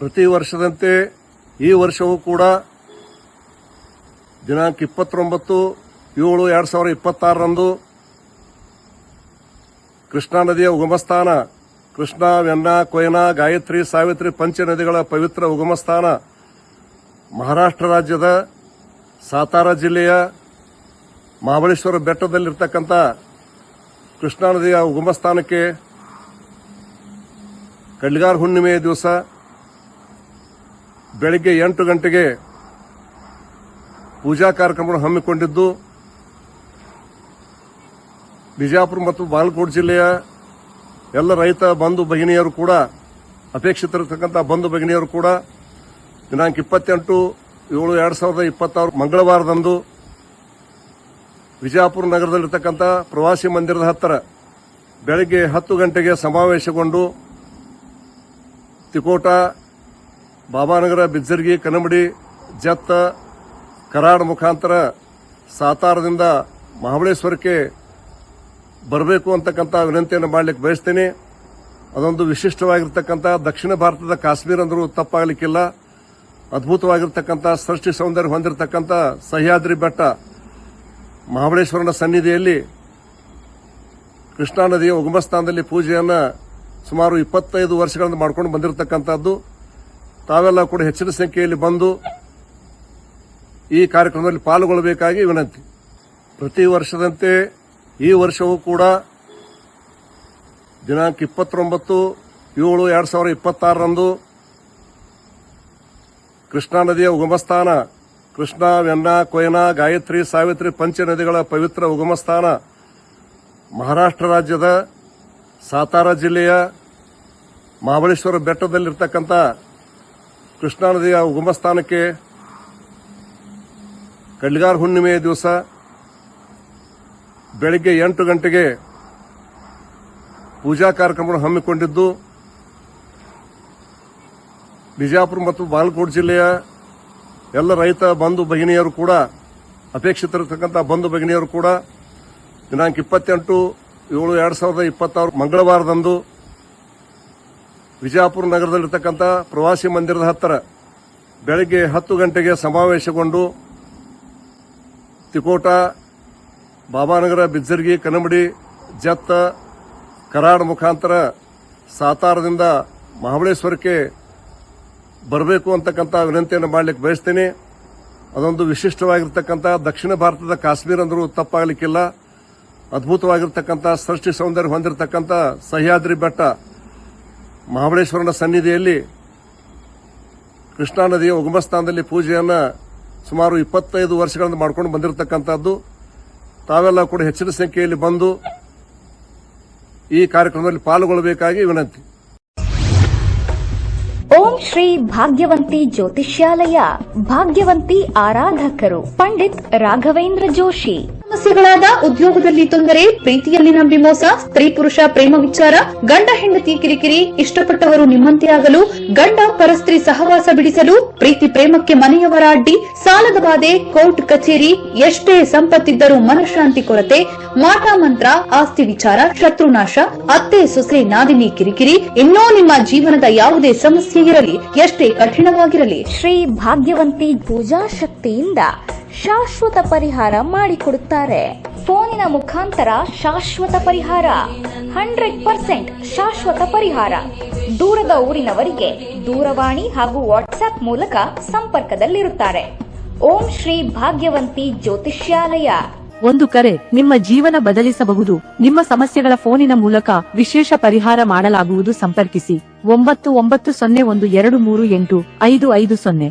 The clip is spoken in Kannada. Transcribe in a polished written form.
ಪ್ರತಿ ವರ್ಷದಂತೆ ಈ ವರ್ಷವೂ ಕೂಡ ದಿನಾಂಕ 29/7/2026 ಕೃಷ್ಣಾ ನದಿಯ ಉಗಮಸ್ಥಾನ ಕೃಷ್ಣಾ, ವೆನ್ನಾ, ಕೊಯ್ನಾ, ಗಾಯತ್ರಿ, ಸಾವಿತ್ರಿ ಪಂಚ ನದಿಗಳ ಪವಿತ್ರ ಉಗಮಸ್ಥಾನ ಮಹಾರಾಷ್ಟ್ರ ರಾಜ್ಯದ ಸಾತಾರಾ ಜಿಲ್ಲೆಯ ಮಹಾಬಳೇಶ್ವರ ಬೆಟ್ಟದಲ್ಲಿರ್ತಕ್ಕಂಥ ಕೃಷ್ಣಾ ನದಿಯ ಉಗಮಸ್ಥಾನಕ್ಕೆ ಕಡ್ಲಿಗಾರ ಹುಣ್ಣಿಮೆಯ ದಿವಸ ಬೆಳಗ್ಗೆ 8 ಗಂಟೆಗೆ ಪೂಜಾ ಕಾರ್ಯಕ್ರಮವನ್ನು ಹಮ್ಮಿಕೊಂಡಿದ್ದು, ಬಿಜಾಪುರ ಮತ್ತು ಬಾಗಲಕೋಟೆ ಜಿಲ್ಲೆಯ ಎಲ್ಲ ರೈತ ಬಂಧು ಭಗಿನಿಯರು ಕೂಡ, ಅಪೇಕ್ಷಿತರಿರ್ತಕ್ಕಂಥ ಬಂಧು ಭಗಿನಿಯರು ಕೂಡ ದಿನಾಂಕ 28/7/2026 ಮಂಗಳವಾರದಂದು ವಿಜಯಪುರ ನಗರದಲ್ಲಿರ್ತಕ್ಕಂಥ ಪ್ರವಾಸಿ ಮಂದಿರದ ಹತ್ತಿರ ಬೆಳಗ್ಗೆ 10 ಗಂಟೆಗೆ ಸಮಾವೇಶಗೊಂಡು ತಿಕೋಟ, ಬಾಬಾನಗರ, ಬಿಜ್ಜರ್ಗಿ, ಕನಮಡಿ, ಜತ್ತ, ಕರಾಡ್ ಮುಖಾಂತರ ಸಾತಾರದಿಂದ ಮಹಾಬಳೇಶ್ವರಕ್ಕೆ ಬರಬೇಕು ಅಂತಕ್ಕಂಥ ವಿನಂತಿಯನ್ನು ಮಾಡಲಿಕ್ಕೆ ಬಯಸ್ತೇನೆ. ಅದೊಂದು ವಿಶಿಷ್ಟವಾಗಿರ್ತಕ್ಕಂಥ ದಕ್ಷಿಣ ಭಾರತದ ಕಾಶ್ಮೀರ ಅಂದರೂ ತಪ್ಪಾಗಲಿಕ್ಕಿಲ್ಲ. ಅದ್ಭುತವಾಗಿರ್ತಕ್ಕಂಥ ಸೃಷ್ಟಿ ಸೌಂದರ್ಯ ಹೊಂದಿರತಕ್ಕಂಥ ಸಹ್ಯಾದ್ರಿ ಬೆಟ್ಟ ಮಹಾಬಳೇಶ್ವರನ ಸನ್ನಿಧಿಯಲ್ಲಿ ಕೃಷ್ಣಾ ನದಿಯ ಉಗಮಸ್ಥಾನದಲ್ಲಿ ಪೂಜೆಯನ್ನು ಸುಮಾರು 25 ವರ್ಷಗಳಿಂದ ಮಾಡ್ಕೊಂಡು ಬಂದಿರತಕ್ಕಂಥದ್ದು. ತಾವೆಲ್ಲ ಕೂಡ ಹೆಚ್ಚಿನ ಸಂಖ್ಯೆಯಲ್ಲಿ ಬಂದು ಈ ಕಾರ್ಯಕ್ರಮದಲ್ಲಿ ಪಾಲ್ಗೊಳ್ಳಬೇಕಾಗಿ ವಿನಂತಿ. ಪ್ರತಿ ವರ್ಷದಂತೆ ಈ ವರ್ಷವೂ ಕೂಡ ದಿನಾಂಕ 29/7/2026 ಕೃಷ್ಣಾ ನದಿಯ ಉಗಮಸ್ಥಾನ ಕೃಷ್ಣಾ, ವೆನ್ನಾ, ಕೊಯ್ನಾ, ಗಾಯತ್ರಿ, ಸಾವಿತ್ರಿ ಪಂಚ ನದಿಗಳ ಪವಿತ್ರ ಉಗಮಸ್ಥಾನ ಮಹಾರಾಷ್ಟ್ರ ರಾಜ್ಯದ ಸಾತಾರಾ ಜಿಲ್ಲೆಯ ಮಹಾಬಳೇಶ್ವರ ಬೆಟ್ಟದಲ್ಲಿರ್ತಕ್ಕಂಥ ಕೃಷ್ಣಾ ನದಿಯ ಉಗಮಸ್ಥಾನಕ್ಕೆ ಕಡ್ಲಿಗಾರ ಹುಣ್ಣಿಮೆಯ ದಿವಸ ಬೆಳಗ್ಗೆ 8 ಗಂಟೆಗೆ ಪೂಜಾ ಕಾರ್ಯಕ್ರಮವನ್ನು ಹಮ್ಮಿಕೊಂಡಿದ್ದು, ಬಿಜಾಪುರ ಮತ್ತು ಬಾಗಲಕೋಟೆ ಜಿಲ್ಲೆಯ ಎಲ್ಲ ರೈತ ಬಂಧು ಭಗಿನಿಯರು ಕೂಡ, ಅಪೇಕ್ಷಿತರಿರ್ತಕ್ಕಂಥ ಬಂಧು ಭಗಿನಿಯರು ಕೂಡ ದಿನಾಂಕ 28/7/2026 ಮಂಗಳವಾರದಂದು ವಿಜಯಪುರ ನಗರದಲ್ಲಿರ್ತಕ್ಕಂಥ ಪ್ರವಾಸಿ ಮಂದಿರದ ಹತ್ತಿರ ಬೆಳಗ್ಗೆ 10 ಗಂಟೆಗೆ ಸಮಾವೇಶಗೊಂಡು ತಿಕೋಟ, ಬಾಬಾನಗರ, ಬಿಜ್ಜರ್ಗಿ, ಕನಮಡಿ, ಜತ್ತ, ಕರಾಡ್ ಮುಖಾಂತರ ಸಾತಾರದಿಂದ ಮಹಾಬಳೇಶ್ವರಕ್ಕೆ ಬರಬೇಕು ಅಂತಕ್ಕಂಥ ವಿನಂತಿಯನ್ನು ಮಾಡಲಿಕ್ಕೆ ಬಯಸ್ತೇನೆ. ಅದೊಂದು ವಿಶಿಷ್ಟವಾಗಿರ್ತಕ್ಕಂಥ ದಕ್ಷಿಣ ಭಾರತದ ಕಾಶ್ಮೀರ ಅಂದರೂ ತಪ್ಪಾಗಲಿಕ್ಕಿಲ್ಲ. ಅದ್ಭುತವಾಗಿರ್ತಕ್ಕಂಥ ಸೃಷ್ಟಿ ಸೌಂದರ್ಯ ಹೊಂದಿರತಕ್ಕಂಥ ಸಹ್ಯಾದ್ರಿ ಬೆಟ್ಟ ಮಹಾಬಳೇಶ್ವರನ ಸನ್ನಿಧಿಯಲ್ಲಿ ಕೃಷ್ಣಾ ನದಿಯ ಉಗಮಸ್ಥಾನದಲ್ಲಿ ಪೂಜೆಯನ್ನು ಸುಮಾರು 25 ವರ್ಷಗಳಿಂದ ಮಾಡ್ಕೊಂಡು ಬಂದಿರತಕ್ಕಂಥದ್ದು. ತಾವೆಲ್ಲ ಕೂಡ ಹೆಚ್ಚಿನ ಸಂಖ್ಯೆಯಲ್ಲಿ ಬಂದು ಈ ಕಾರ್ಯಕ್ರಮದಲ್ಲಿ ಪಾಲ್ಗೊಳ್ಳಬೇಕಾಗಿ ವಿನಂತಿ. ಓಂ ಶ್ರೀ ಭಾಗ್ಯವಂತಿ ಜ್ಯೋತಿಷ್ಯಾಲಯ, ಭಾಗ್ಯವಂತಿ ಆರಾಧಕರು ಪಂಡಿತ್ ರಾಘವೇಂದ್ರ ಜೋಶಿ. ಸಮಸ್ಯೆಗಳಾದ ಉದ್ಯೋಗದಲ್ಲಿ ತೊಂದರೆ, ಪ್ರೀತಿಯಲ್ಲಿ ನಂಬಿ ಮೋಸ, ಸ್ತ್ರೀ ಪುರುಷ ಪ್ರೇಮ ವಿಚಾರ, ಗಂಡ ಹೆಂಡತಿ ಕಿರಿಕಿರಿ, ಇಷ್ಟಪಟ್ಟವರು ನಿಮ್ಮಂತೆ ಆಗಲು, ಗಂಡ ಪರಸ್ತ್ರೀ ಸಹವಾಸ ಬಿಡಿಸಲು, ಪ್ರೀತಿ ಪ್ರೇಮಕ್ಕೆ ಮನೆಯವರ ಅಡ್ಡಿ, ಸಾಲದ ಬಾಧೆ, ಕೋರ್ಟ್ ಕಚೇರಿ, ಎಷ್ಟೇ ಸಂಪತ್ತಿದ್ದರೂ ಮನಃಶಾಂತಿ ಕೊರತೆ, ಮಾಟ ಮಂತ್ರ, ಆಸ್ತಿ ವಿಚಾರ, ಶತ್ರುನಾಶ, ಅತ್ತೆ ಸೊಸೆ ನಾದಿನಿ ಕಿರಿಕಿರಿ, ಇನ್ನೂ ನಿಮ್ಮ ಜೀವನದ ಯಾವುದೇ ಸಮಸ್ಯೆ ಇರಲಿ, ಎಷ್ಟೇ ಕಠಿಣವಾಗಿರಲಿ, ಶ್ರೀ ಭಾಗ್ಯವಂತಿ ಪೂಜಾ ಶಕ್ತಿಯಿಂದ ಶಾಶ್ವತ ಪರಿಹಾರ ಮಾಡಿಕೊಡುತ್ತಾರೆ. ಫೋನಿನ ಮುಖಾಂತರ ಶಾಶ್ವತ ಪರಿಹಾರ, 100% ಶಾಶ್ವತ ಪರಿಹಾರ. ದೂರದ ಊರಿನವರಿಗೆ ದೂರವಾಣಿ ಹಾಗೂ ವಾಟ್ಸ್ಆಪ್ ಮೂಲಕ ಸಂಪರ್ಕದಲ್ಲಿರುತ್ತಾರೆ. ಓಂ ಶ್ರೀ ಭಾಗ್ಯವಂತಿ ಜ್ಯೋತಿಷ್ಯಾಲಯ. ಒಂದು ಕರೆ ನಿಮ್ಮ ಜೀವನ ಬದಲಿಸಬಹುದು. ನಿಮ್ಮ ಸಮಸ್ಯೆಗಳ ಫೋನಿನ ಮೂಲಕ ವಿಶೇಷ ಪರಿಹಾರ ಮಾಡಲಾಗುವುದು. ಸಂಪರ್ಕಿಸಿ 9901238550.